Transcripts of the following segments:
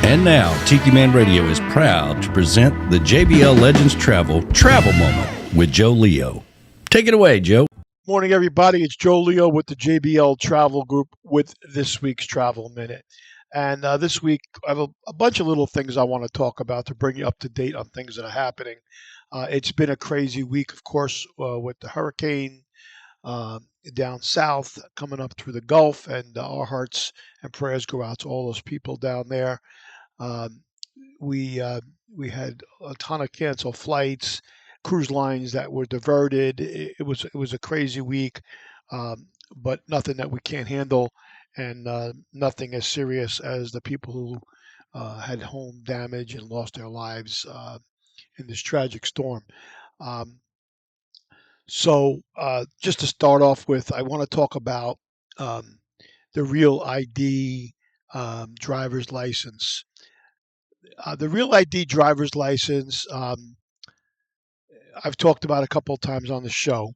And now, Tiki Man Radio is proud to present the JBL Legends Travel Moment with Joe Leo. Take it away, Joe. Morning, everybody. It's Joe Leo with the JBL Travel Group with this week's Travel Minute. And this week, I have a bunch of little things I want to talk about to bring you up to date on things that are happening. It's been a crazy week, of course, with the hurricane down south coming up through the Gulf, and our hearts and prayers go out to all those people down there. We had a ton of canceled flights, cruise lines that were diverted. It was a crazy week, but nothing that we can't handle, and nothing as serious as the people who had home damage and lost their lives in this tragic storm. So just to start off with, I want to talk about the Real ID driver's license. The Real ID driver's license, I've talked about a couple of times on the show,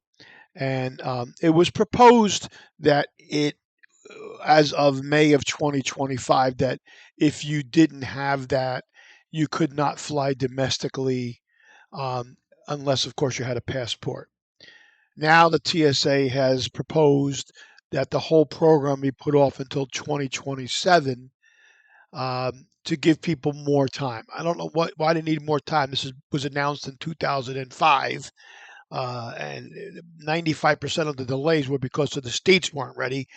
and it was proposed that as of May of 2025, that if you didn't have that, you could not fly domestically unless, of course, you had a passport. Now the TSA has proposed that the whole program be put off until 2027 to give people more time. I don't know why they need more time. This was announced in 2005, and 95% of the delays were because the states weren't ready.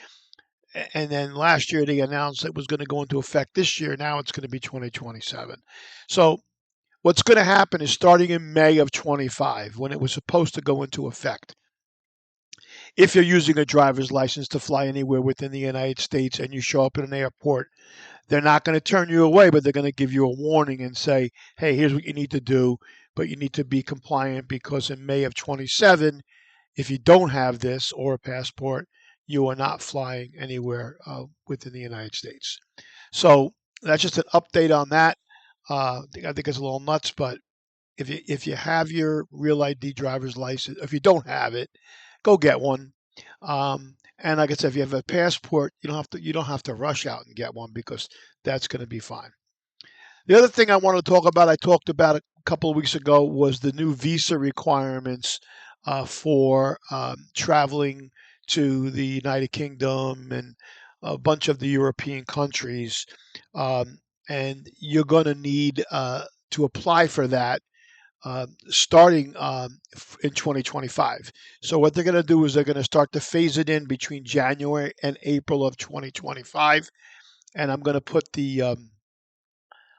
And then last year they announced it was going to go into effect this year. Now it's going to be 2027. So what's going to happen is starting in May of 25, when it was supposed to go into effect, if you're using a driver's license to fly anywhere within the United States and you show up at an airport, they're not going to turn you away, but they're going to give you a warning and say, hey, here's what you need to do, but you need to be compliant because in May of 27, if you don't have this or a passport, you are not flying anywhere within the United States. So that's just an update on that. I think it's a little nuts, but if you have your Real ID driver's license, if you don't have it, go get one. And like I said, if you have a passport, you don't have to rush out and get one because that's going to be fine. The other thing I want to talk about, I talked about a couple of weeks ago, was the new visa requirements for traveling to the United Kingdom and a bunch of the European countries. And you're going to need to apply for that starting in 2025. So what they're going to do is they're going to start to phase it in between January and April of 2025. And I'm going to put the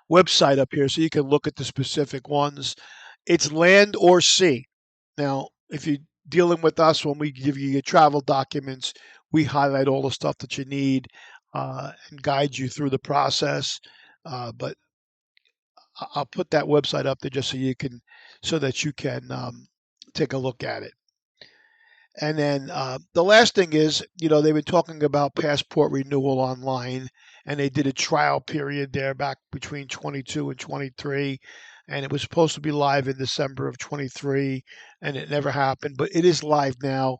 website up here so you can look at the specific ones. It's land or sea. Now, if you're dealing with us, when we give you your travel documents, we highlight all the stuff that you need and guide you through the process. But I'll put that website up there just so that you can take a look at it. And then the last thing is, they've been talking about passport renewal online, and they did a trial period there back between 22 and 23, and it was supposed to be live in December of 23, and it never happened, but it is live now,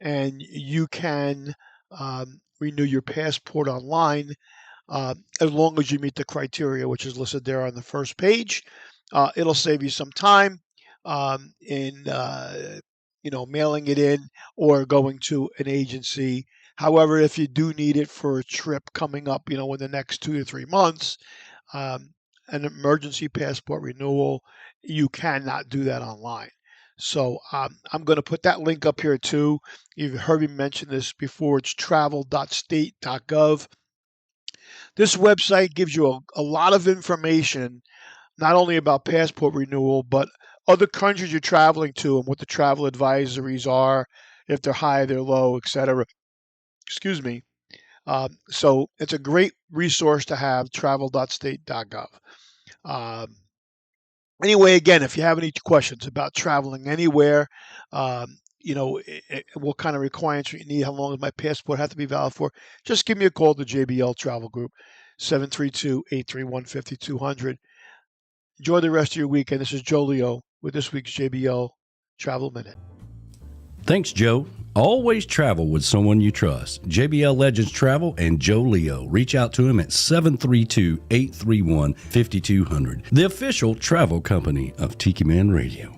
and you can renew your passport online as long as you meet the criteria, which is listed there on the first page. It'll save you some time in mailing it in or going to an agency. However, if you do need it for a trip coming up, in the next 2 to 3 months, an emergency passport renewal, you cannot do that online. So I'm going to put that link up here too. You've heard me mention this before. It's travel.state.gov. This website gives you a lot of information, not only about passport renewal, but other countries you're traveling to and what the travel advisories are, if they're high, they're low, etc. Excuse me. So it's a great resource to have, travel.state.gov. Anyway, again, if you have any questions about traveling anywhere, what kind of requirements you need, how long does my passport have to be valid for, just give me a call to JBL Travel Group, 732-831-5200. Enjoy the rest of your weekend. This is Joe Leo with this week's JBL Travel Minute. Thanks, Joe. Always travel with someone you trust. JBL Legends Travel and Joe Leo. Reach out to him at 732-831-5200. The official travel company of Tiki Man Radio.